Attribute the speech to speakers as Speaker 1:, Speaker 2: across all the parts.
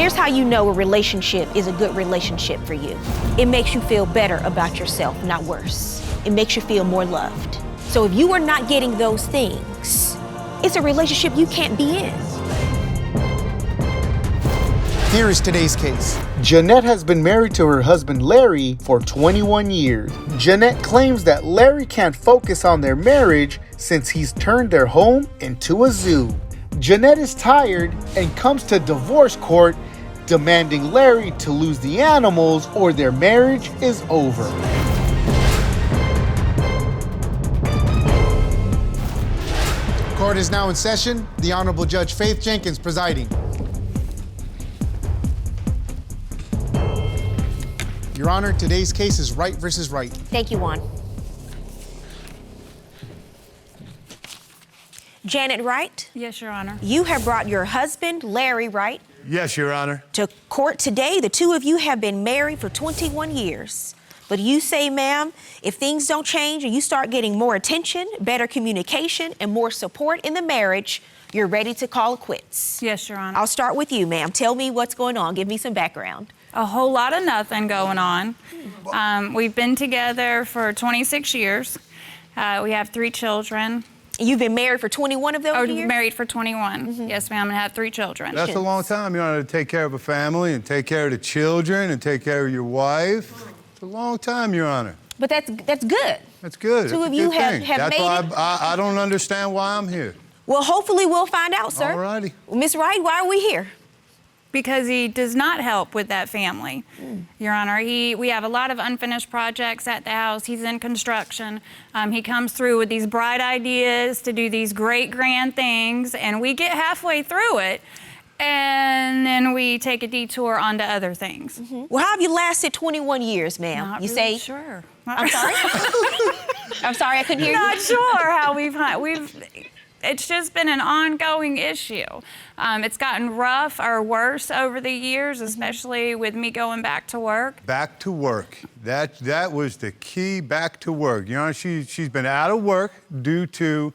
Speaker 1: Here's how you know a relationship is a good relationship for you. It makes you feel better about yourself, not worse. It makes you feel more loved. So if you are not getting those things, it's a relationship you can't be in.
Speaker 2: Here is today's case. Jeanette has been married to her husband Larry for 21 years. Jeanette claims that Larry can't focus on their marriage since he's turned their home into a zoo. Jeanette is tired and comes to divorce court demanding Larry to lose the animals or their marriage is over. Court is now in session. The Honorable Judge Faith Jenkins presiding. Your Honor, today's case is Wright versus Wright.
Speaker 1: Thank you, Juan. Janet Wright?
Speaker 3: Yes, Your Honor.
Speaker 1: You have brought your husband, Larry Wright,
Speaker 4: Yes, Your Honor.
Speaker 1: to court today. The two of you have been married for 21 years. But you say, ma'am, if things don't change and you start getting more attention, better communication, and more support in the marriage, you're ready to call it quits.
Speaker 3: Yes, Your Honor.
Speaker 1: I'll start with you, ma'am. Tell me what's going on. Give me some background.
Speaker 3: A whole lot of nothing going on. We've been together for 26 years. We have 3 children.
Speaker 1: You've been married for 21 of those years?
Speaker 3: Married for 21. Yes, ma'am, and have 3 children.
Speaker 4: That's a long time, Your Honor, to take care of a family and take care of the children and take care of your wife. It's a long time, Your Honor.
Speaker 1: But that's good.
Speaker 4: That's good.
Speaker 1: Two
Speaker 4: That's
Speaker 1: of
Speaker 4: a
Speaker 1: you
Speaker 4: good
Speaker 1: have
Speaker 4: thing.
Speaker 1: made
Speaker 4: That's
Speaker 1: it.
Speaker 4: why I don't understand why I'm here.
Speaker 1: Well, hopefully we'll find out, sir.
Speaker 4: All righty.
Speaker 1: Miss Wright, why are we here?
Speaker 3: Because he does not help with that family, Your Honor. We have a lot of unfinished projects at the house. He's in construction. He comes through with these bright ideas to do these great grand things, and we get halfway through it, and then we take a detour onto other things.
Speaker 1: Well, how have you lasted 21 years, ma'am?
Speaker 3: Not
Speaker 1: You
Speaker 3: really
Speaker 1: say,
Speaker 3: sure.
Speaker 1: I'm sorry? I'm sorry, I couldn't hear
Speaker 3: Not
Speaker 1: you.
Speaker 3: sure how we've. It's just been an ongoing issue. It's gotten rough or worse over the years, especially with me going back to work.
Speaker 4: Back to work. That was the key, back to work. You know, she's been out of work due to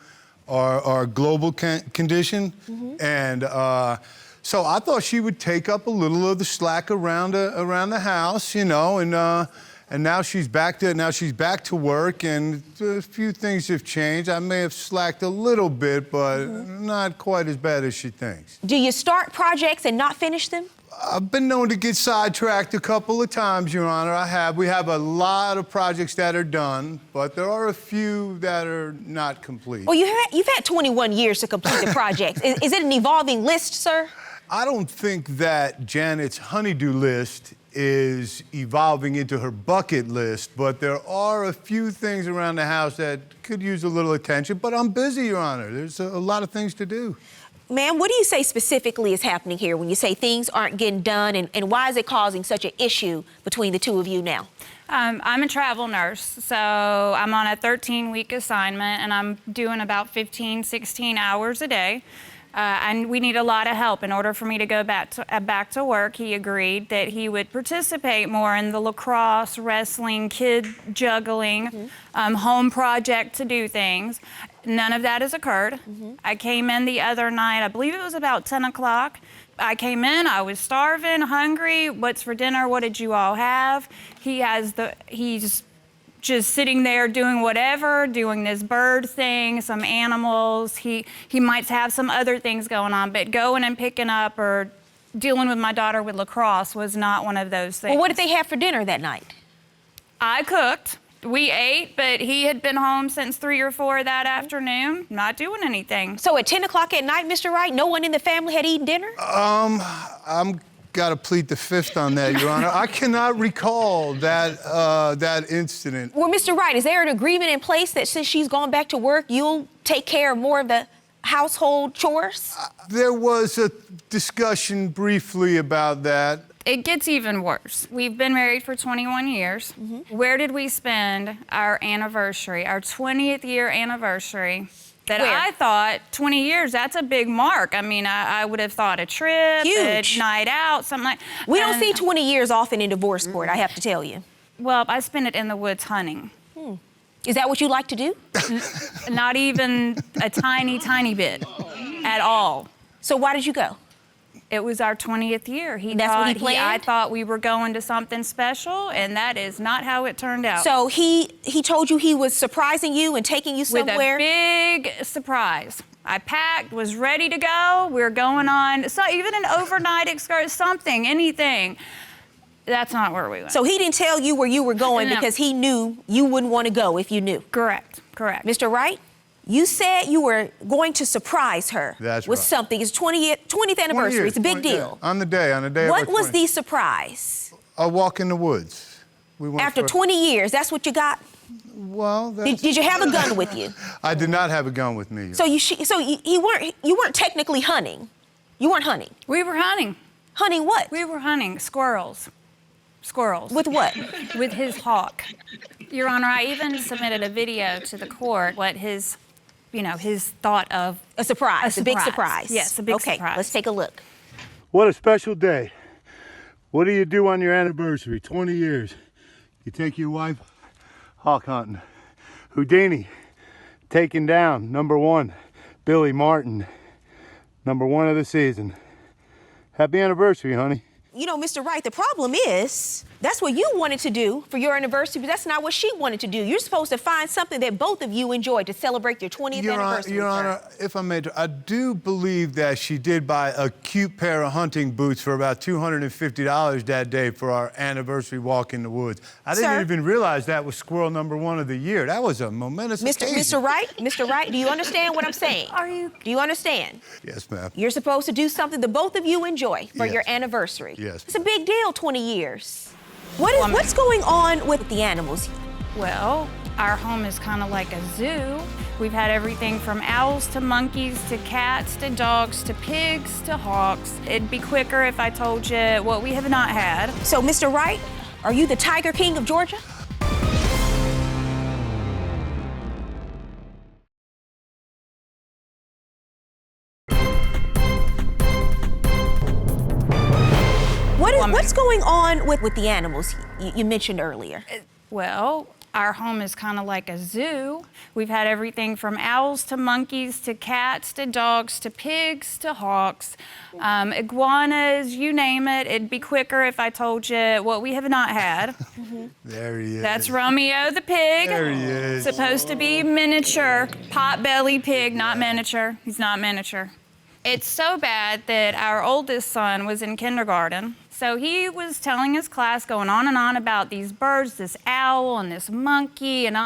Speaker 4: our global condition. And so I thought she would take up a little of the slack around the house, you know, and now she's back to work, and a few things have changed. I may have slacked a little bit, but not quite as bad as she thinks.
Speaker 1: Do you start projects and not finish them?
Speaker 4: I've been known to get sidetracked a couple of times, Your Honor. I have. We have a lot of projects that are done, but there are a few that are not complete.
Speaker 1: Well, you've had 21 years to complete the project. Is it an evolving list, sir?
Speaker 4: I don't think that Janet's honeydew list is evolving into her bucket list, but there are a few things around the house that could use a little attention, but I'm busy, Your Honor. There's a lot of things to do.
Speaker 1: Ma'am, what do you say specifically is happening here when you say things aren't getting done, and why is it causing such an issue between the two of you now?
Speaker 3: I'm a travel nurse, so I'm on a 13-week assignment, and I'm doing about 15, 16 hours a day. And we need a lot of help. In order for me to go back to work, he agreed that he would participate more in the lacrosse, wrestling, kid juggling, home project to do things. None of that has occurred. I came in the other night, I believe it was about 10 o'clock. I came in, I was starving, hungry. What's for dinner? What did you all have? He's just sitting there doing whatever, doing this bird thing, some animals. He might have some other things going on, but going and picking up or dealing with my daughter with lacrosse was not one of those things.
Speaker 1: Well, what did they have for dinner that night?
Speaker 3: I cooked. We ate, but he had been home since 3 or 4 that afternoon, not doing anything.
Speaker 1: So at 10 o'clock at night, Mr. Wright, no one in the family had eaten dinner?
Speaker 4: I'm got to plead the fifth on that, Your Honor. I cannot recall that incident.
Speaker 1: Well, Mr. Wright, is there an agreement in place that since she's gone back to work, you'll take care of more of the household chores?
Speaker 4: There was a discussion briefly about that.
Speaker 3: It gets even worse. We've been married for 21 years. Where did we spend our anniversary, our 20th year anniversary? That
Speaker 1: Where?
Speaker 3: I thought 20 years, that's a big mark. I mean, I would have thought a trip,
Speaker 1: Huge.
Speaker 3: a night out, something like.
Speaker 1: We don't see 20 years often in divorce court, I have to tell you.
Speaker 3: Well, I spent it in the woods hunting.
Speaker 1: Is that what you like to do?
Speaker 3: Not even a tiny, tiny bit at all.
Speaker 1: So why did you go?
Speaker 3: It was our 20th year.
Speaker 1: That's what he planned?
Speaker 3: I thought we were going to something special, and that is not how it turned out.
Speaker 1: So he told you he was surprising you and taking you somewhere?
Speaker 3: With a big surprise. I packed, was ready to go. We were going on, so even an overnight excursion, something, anything. That's not where we went.
Speaker 1: So he didn't tell you where you were going
Speaker 3: No.
Speaker 1: because he knew you wouldn't want to go if you knew.
Speaker 3: Correct.
Speaker 1: Mr. Wright, you said you were going to surprise her
Speaker 4: That's
Speaker 1: with
Speaker 4: right.
Speaker 1: something. It's 20th anniversary. It's a big deal.
Speaker 4: On the day.
Speaker 1: What
Speaker 4: of our
Speaker 1: was
Speaker 4: 20
Speaker 1: the surprise?
Speaker 4: A walk in the woods. We went
Speaker 1: After
Speaker 4: for-
Speaker 1: 20 years, that's what you got?
Speaker 4: Well,
Speaker 1: Did you have a gun with you?
Speaker 4: I did not have a gun with me.
Speaker 1: So you weren't technically hunting. You weren't hunting.
Speaker 3: We were hunting.
Speaker 1: Hunting what?
Speaker 3: We were hunting squirrels. Squirrels.
Speaker 1: With what?
Speaker 3: With his hawk. Your Honor, I even submitted a video to the court what his thought of
Speaker 1: A surprise. A big surprise.
Speaker 3: Yes, a big surprise.
Speaker 1: Okay, let's take a look.
Speaker 5: What a special day. What do you do on your anniversary? 20 years. You take your wife hawk hunting. Houdini, taken down, #1. Billy Martin, #1 of the season. Happy anniversary, honey.
Speaker 1: You know, Mr. Wright, the problem is that's what you wanted to do for your anniversary, but that's not what she wanted to do. You're supposed to find something that both of you enjoy to celebrate your 20th anniversary.
Speaker 4: Your
Speaker 1: sir.
Speaker 4: Honor, if I may, I do believe that she did buy a cute pair of hunting boots for about $250 that day for our anniversary walk in the woods. I didn't
Speaker 1: Sir?
Speaker 4: even realize that was squirrel #1 of the year. That was a momentous occasion.
Speaker 1: Mr. Wright, do you understand what I'm saying? Do you understand?
Speaker 4: Yes, ma'am.
Speaker 1: You're supposed to do something that both of you enjoy for
Speaker 4: Yes.
Speaker 1: your anniversary.
Speaker 4: Yes.
Speaker 1: It's a big deal, 20 years. What's going on with the animals?
Speaker 3: Well, our home is kind of like a zoo. We've had everything from owls to monkeys to cats to dogs to pigs to hawks. It'd be quicker if I told you what we have not had.
Speaker 1: So, Mr. Wright, are you the Tiger King of Georgia? What's going on with the animals you mentioned earlier?
Speaker 3: Well, our home is kind of like a zoo. We've had everything from owls to monkeys to cats to dogs to pigs to hawks, iguanas, you name it. It'd be quicker if I told you what we have not had.
Speaker 4: There he is.
Speaker 3: That's Romeo the pig.
Speaker 4: There he is.
Speaker 3: Supposed to be miniature, pot-belly pig, not miniature. He's not miniature. It's so bad that our oldest son was in kindergarten. So he was telling his class, going on and on about these birds, this owl and this monkey and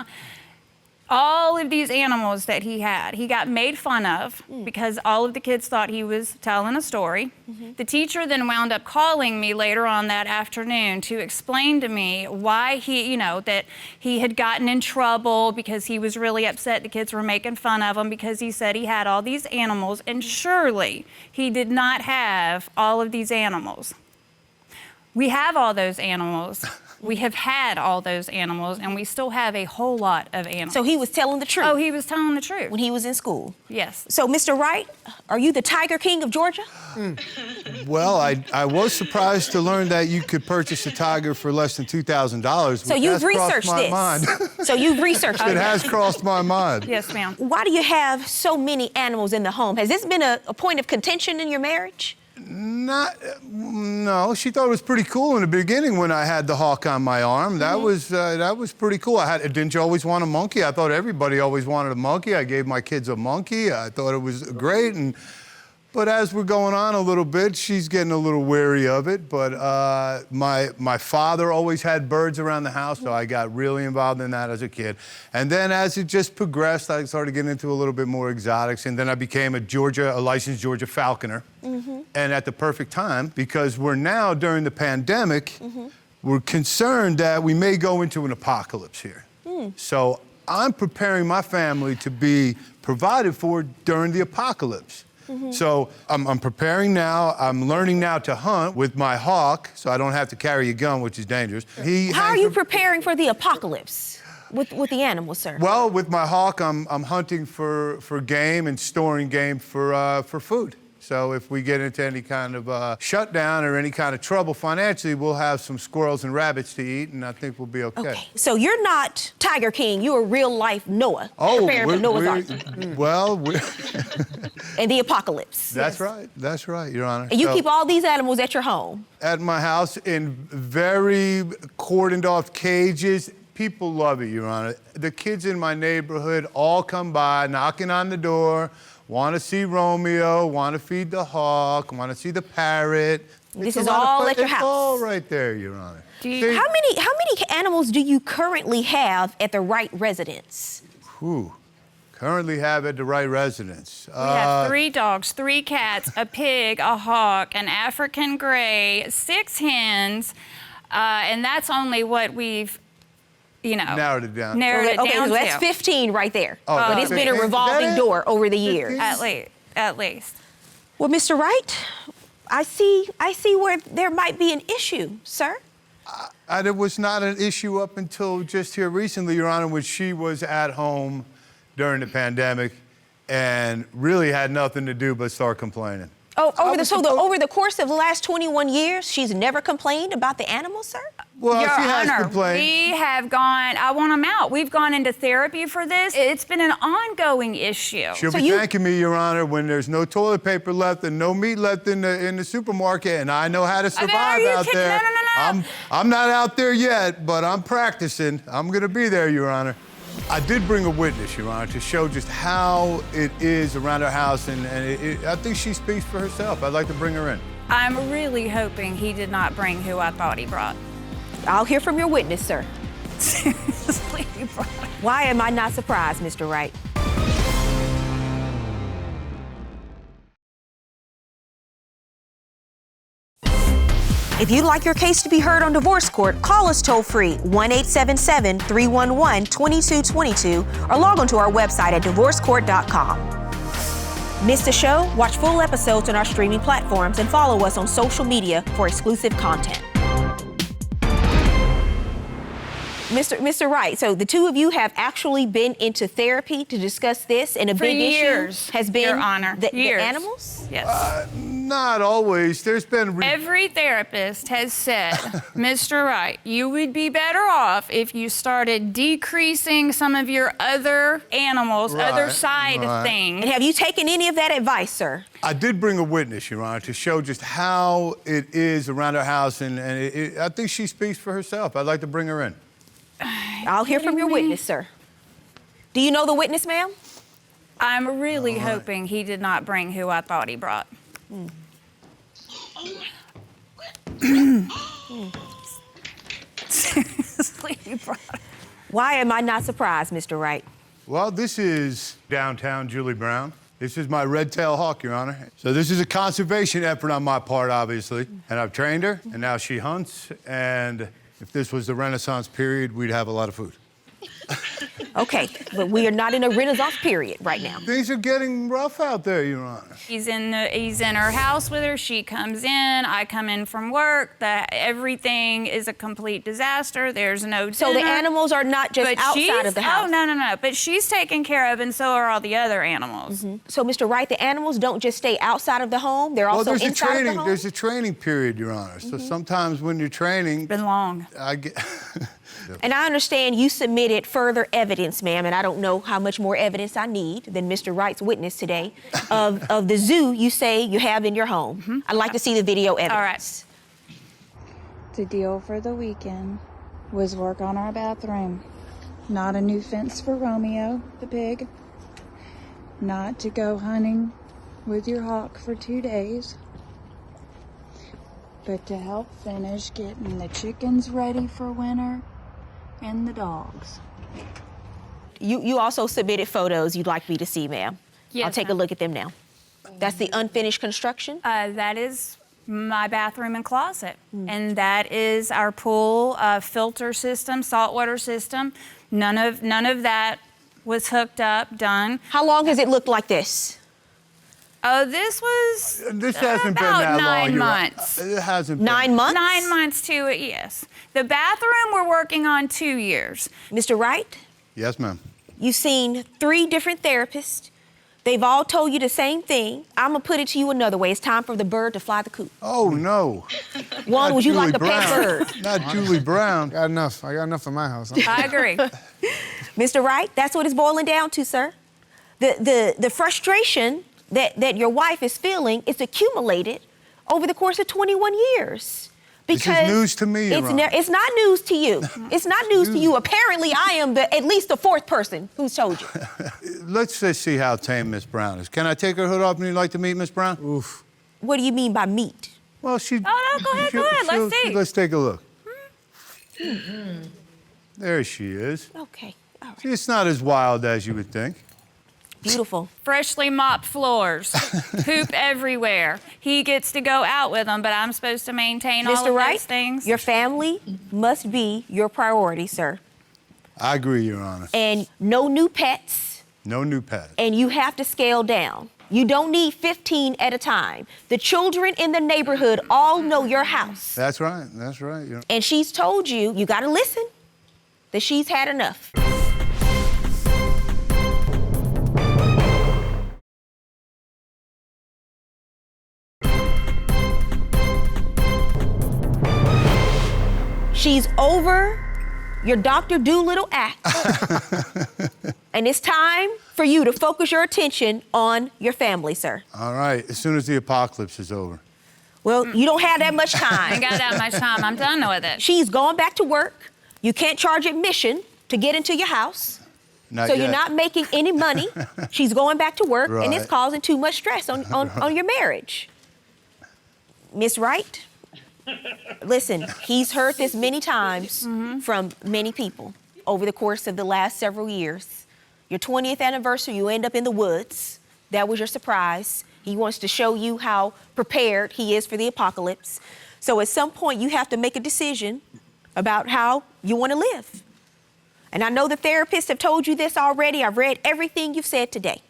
Speaker 3: all of these animals that he had. He got made fun of because all of the kids thought he was telling a story. The teacher then wound up calling me later on that afternoon to explain to me why that he had gotten in trouble because he was really upset the kids were making fun of him because he said he had all these animals, and surely he did not have all of these animals. We have all those animals. We have had all those animals, and we still have a whole lot of animals.
Speaker 1: So he was telling the truth.
Speaker 3: Oh, he was telling the truth.
Speaker 1: When he was in school.
Speaker 3: Yes.
Speaker 1: So, Mr. Wright, are you the Tiger King of Georgia?
Speaker 4: Well, I was surprised to learn that you could purchase a tiger for less than $2,000.
Speaker 1: So you've researched
Speaker 4: my
Speaker 1: this.
Speaker 4: Mind.
Speaker 1: So you've researched
Speaker 4: It
Speaker 1: it.
Speaker 4: has crossed my mind.
Speaker 3: Yes, ma'am.
Speaker 1: Why do you have so many animals in the home? Has this been a point of contention in your marriage?
Speaker 4: No, she thought it was pretty cool in the beginning when I had the hawk on my arm. That was pretty cool. Didn't you always want a monkey? I thought everybody always wanted a monkey. I gave my kids a monkey. I thought it was great. But as we're going on a little bit, she's getting a little wary of it. But my father always had birds around the house, so I got really involved in that as a kid. And then as it just progressed, I started getting into a little bit more exotics, and then I became a licensed Georgia falconer. And at the perfect time, because we're now during the pandemic, we're concerned that we may go into an apocalypse here. So I'm preparing my family to be provided for during the apocalypse. So I'm preparing now. I'm learning now to hunt with my hawk, so I don't have to carry a gun, which is dangerous.
Speaker 1: How are you preparing for the apocalypse with the animals, sir?
Speaker 4: Well, with my hawk, I'm hunting for game and storing game for food. So if we get into any kind of shutdown or any kind of trouble financially, we'll have some squirrels and rabbits to eat, and I think we'll be okay.
Speaker 1: Okay. So you're not Tiger King. You're a real life Noah. Preparing for Noah's Ark
Speaker 4: we're
Speaker 1: and the apocalypse.
Speaker 4: That's right. That's right, Your Honor.
Speaker 1: And you
Speaker 4: So,
Speaker 1: keep all these animals at your home.
Speaker 4: at my house in very cordoned off cages. People love it, Your Honor. The kids in my neighborhood all come by, knocking on the door, want to see Romeo, want to feed the hawk, want to see the parrot.
Speaker 1: This
Speaker 4: It's
Speaker 1: is
Speaker 4: a lot of
Speaker 1: all
Speaker 4: fun.
Speaker 1: at your
Speaker 4: It's
Speaker 1: house.
Speaker 4: all right there, Your Honor. See?
Speaker 1: How many animals do you currently have at the Wright residence?
Speaker 4: Whew. Currently have at the Wright residence.
Speaker 3: We have 3 dogs, 3 cats, a pig, a hawk, an African gray, 6 hens, and that's only what we've,
Speaker 4: Narrowed it down.
Speaker 3: Narrowed it
Speaker 1: Okay,
Speaker 3: down
Speaker 1: so that's
Speaker 3: to.
Speaker 1: 15 right there.
Speaker 4: Oh,
Speaker 1: But it's been a
Speaker 4: 15.
Speaker 1: revolving
Speaker 4: Is that it?
Speaker 1: door over the years.
Speaker 4: 15?
Speaker 3: At least.
Speaker 1: Well, Mr. Wright, I see where there might be an issue, sir.
Speaker 4: It was not an issue up until just here recently, Your Honor, when she was at home during the pandemic and really had nothing to do but start complaining.
Speaker 1: Oh, over the course of the last 21 years, she's never complained about the animals, sir?
Speaker 4: Well,
Speaker 3: Your
Speaker 4: she has
Speaker 3: Honor,
Speaker 4: complained.
Speaker 3: we have gone, I want them out. We've gone into therapy for this. It's been an ongoing issue.
Speaker 4: She'll
Speaker 1: So
Speaker 4: be
Speaker 1: you-
Speaker 4: thanking me, Your Honor, when there's no toilet paper left and no meat left in the supermarket, and I know how to survive
Speaker 3: you
Speaker 4: out
Speaker 3: kidding?
Speaker 4: there.
Speaker 3: No.
Speaker 4: I'm not out there yet, but I'm practicing. I'm gonna be there, Your Honor. I did bring a witness, Your Honor, to show just how it is around our house, and I think she speaks for herself. I'd like to bring her in.
Speaker 3: I'm really hoping he did not bring who I thought he brought.
Speaker 1: I'll hear from your witness, sir.
Speaker 3: Seriously, he brought.
Speaker 1: Why am I not surprised, Mr. Wright? If you'd like your case to be heard on divorce court, call us toll-free 1-877-311-2222 or log on to our website at divorcecourt.com. Miss the show? Watch full episodes on our streaming platforms and follow us on social media for exclusive content. Mr. Wright, so the two of you have actually been into therapy to discuss this, and a
Speaker 3: For
Speaker 1: big
Speaker 3: years,
Speaker 1: issue has been
Speaker 3: Your Honor.
Speaker 1: the
Speaker 3: Years.
Speaker 1: animals?
Speaker 3: Yes.
Speaker 4: Not always. There's been...
Speaker 3: Every therapist has said, Mr. Wright, you would be better off if you started decreasing some of your other animals, other side
Speaker 4: right.
Speaker 3: things.
Speaker 1: And have you taken any of that advice, sir?
Speaker 4: I did bring a witness, Your Honor, to show just how it is around our house, and I think she speaks for herself. I'd like to bring her in.
Speaker 1: I'll hear from your witness, sir. Do you know the witness, ma'am?
Speaker 3: I'm really hoping he did not bring who I thought he brought. Seriously, he brought.
Speaker 1: Why am I not surprised, Mr. Wright?
Speaker 4: Well, this is downtown Julie Brown. This is my red-tailed hawk, Your Honor. So this is a conservation effort on my part, obviously. And I've trained her, and now she hunts. And if this was the Renaissance period, we'd have a lot of food.
Speaker 1: Okay, but we are not in a Renaissance period right now.
Speaker 4: Things are getting rough out there, Your Honor.
Speaker 3: He's in her house with her. She comes in. I come in from work. Everything is a complete disaster. There's no dinner.
Speaker 1: So the animals are not just outside of the house?
Speaker 3: Oh, no. But she's taken care of, and so are all the other animals.
Speaker 1: So, Mr. Wright, the animals don't just stay outside of the home, they're also inside of the home?
Speaker 4: There's a training period, Your Honor. So sometimes when you're training,
Speaker 3: Been long.
Speaker 4: I get...
Speaker 1: And I understand you submitted further evidence, ma'am, and I don't know how much more evidence I need than Mr. Wright's witness today of the zoo you say you have in your home. I'd like to see the video evidence.
Speaker 3: All right.
Speaker 6: The deal for the weekend was work on our bathroom. Not a new fence for Romeo, the pig. Not to go hunting with your hawk for 2 days. But to help finish getting the chickens ready for winter and the dogs.
Speaker 1: You also submitted photos you'd like me to see, ma'am.
Speaker 3: Yes,
Speaker 1: I'll take a
Speaker 3: ma'am.
Speaker 1: look at them now. That's the unfinished construction?
Speaker 3: That is my bathroom and closet. And that is our pool filter system, saltwater system. None of that was hooked up, done.
Speaker 1: How long has it looked like this?
Speaker 3: Oh, this was
Speaker 4: This hasn't been
Speaker 3: about
Speaker 4: that long.
Speaker 3: 9
Speaker 4: Your Honor.
Speaker 3: months.
Speaker 4: It hasn't been.
Speaker 1: 9 months?
Speaker 3: 9 months to it, yes. The bathroom we're working on 2 years.
Speaker 1: Mr. Wright,
Speaker 4: Yes, ma'am.
Speaker 1: you've seen 3 different therapists. They've all told you the same thing. I'm gonna put it to you another way. It's time for the bird to fly the coop.
Speaker 4: Oh, no.
Speaker 1: Juan,
Speaker 4: Not
Speaker 1: would you like
Speaker 4: Julie
Speaker 1: a pet
Speaker 4: Brown.
Speaker 1: bird?
Speaker 4: Not Julie Brown.
Speaker 7: I got enough in my house.
Speaker 3: I agree.
Speaker 1: Mr. Wright, that's what it's boiling down to, sir. The frustration that your wife is feeling is accumulated over the course of 21 years.
Speaker 4: This is news to me, Your Honor.
Speaker 1: It's not news to you. It's not news to you. Apparently, I am at least the fourth person who's told you.
Speaker 4: Let's just see how tame Miss Brown is. Can I take her hood off and you'd like to meet Miss Brown?
Speaker 7: Oof.
Speaker 1: What do you mean by meat?
Speaker 4: Well, she...
Speaker 3: Oh, no, go ahead. Let's see.
Speaker 4: Let's take a look. There she is.
Speaker 1: Okay, all right.
Speaker 4: See, it's not as wild as you would think.
Speaker 1: Beautiful.
Speaker 3: Freshly mopped floors, poop everywhere. He gets to go out with them, but I'm supposed to maintain all
Speaker 1: Mr.
Speaker 3: of
Speaker 1: Wright,
Speaker 3: those things.
Speaker 1: your family must be your priority, sir.
Speaker 4: I agree, Your Honor.
Speaker 1: And no new pets,
Speaker 4: No new pets.
Speaker 1: and you have to scale down. You don't need 15 at a time. The children in the neighborhood all know your house.
Speaker 4: That's right. That's right. Your...
Speaker 1: And she's told you, you gotta listen, that she's had enough. She's over your Dr. Doolittle act. And it's time for you to focus your attention on your family, sir.
Speaker 4: All right. As soon as the apocalypse is over.
Speaker 1: Well, you don't have that much
Speaker 3: I
Speaker 1: time.
Speaker 3: ain't got that much time. I'm done with it.
Speaker 1: She's gone back to work. You can't charge admission to get into your house.
Speaker 4: Not
Speaker 1: So
Speaker 4: yet.
Speaker 1: you're not making any money. She's going back to work, and it's
Speaker 4: Right.
Speaker 1: causing too much stress on your marriage. Miss Wright, listen, he's heard this many times from many people over the course of the last several years. Your 20th anniversary, you end up in the woods. That was your surprise. He wants to show you how prepared he is for the apocalypse. So at some point, you have to make a decision about how you want to live. And I know the therapists have told you this already. I've read everything you've said today.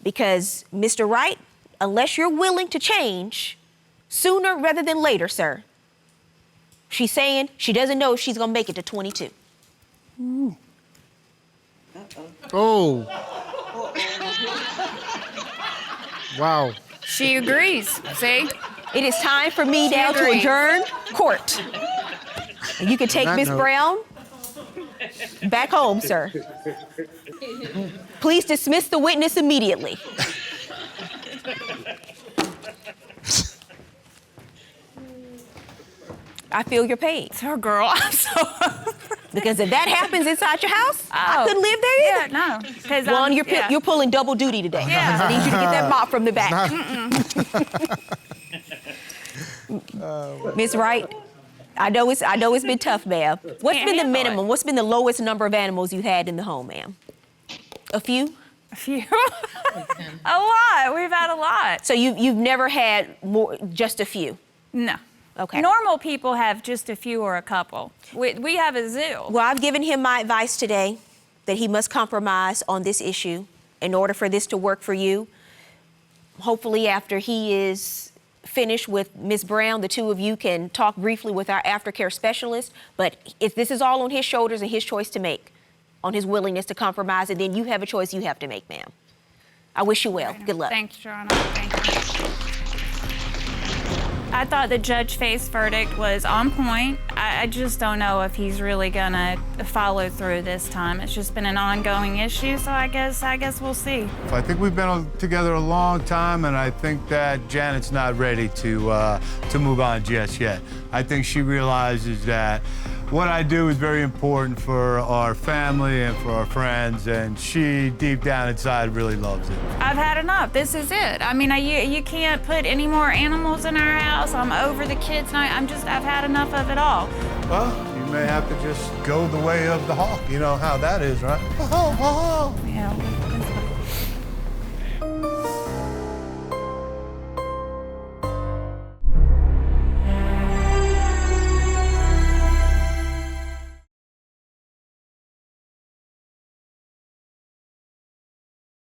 Speaker 1: Because, Mr. Wright, unless you're willing to change, sooner rather than later, sir, she's saying she doesn't know if she's going to make it to 22.
Speaker 7: Oh. Wow.
Speaker 3: She agrees. See?
Speaker 1: It is time for me now to
Speaker 3: agrees.
Speaker 1: adjourn court. And you can take
Speaker 7: On that
Speaker 1: Miss
Speaker 7: note-
Speaker 1: Brown back home, sir. Please dismiss the witness immediately. I feel your pain.
Speaker 3: Oh, girl, I'm so...
Speaker 1: Because if that happens inside your house, I
Speaker 3: Oh.
Speaker 1: couldn't live there either.
Speaker 3: Yeah, no. 'Cause,
Speaker 1: Juan, you're
Speaker 3: yeah.
Speaker 1: you're pulling double duty today.
Speaker 3: Yeah.
Speaker 1: I need you to get that mop from the back. Miss Wright, I know it's been tough, ma'am. What's
Speaker 3: Can't
Speaker 1: been the
Speaker 3: handle
Speaker 1: minimum?
Speaker 3: it.
Speaker 1: What's been the lowest number of animals you had in the home, ma'am? A few?
Speaker 3: A few. A lot. We've had a lot.
Speaker 1: So you've never had more, just a few?
Speaker 3: No.
Speaker 1: Okay.
Speaker 3: Normal people have just a few or a couple. We have a zoo.
Speaker 1: Well, I've given him my advice today that he must compromise on this issue in order for this to work for you. Hopefully, after he is finished with Ms. Brown, the two of you can talk briefly with our aftercare specialist. But if this is all on his shoulders and his choice to make, on his willingness to compromise, and then you have a choice you have to make, ma'am. I wish you well. Good luck.
Speaker 3: Thanks, Joanna. Thank you. I thought the Judge Faith's verdict was on point. I just don't know if he's really gonna follow through this time. It's just been an ongoing issue, so I guess we'll see.
Speaker 4: I think we've been together a long time, and I think that Janet's not ready to move on just yet. I think she realizes that what I do is very important for our family and for our friends, and she, deep down inside, really loves it.
Speaker 3: I've had enough. This is it. I mean, you can't put any more animals in our house. I'm over the kids' night. I've had enough of it all.
Speaker 4: Well, you may have to just go the way of the hawk. You know how that is, right?
Speaker 3: Yeah.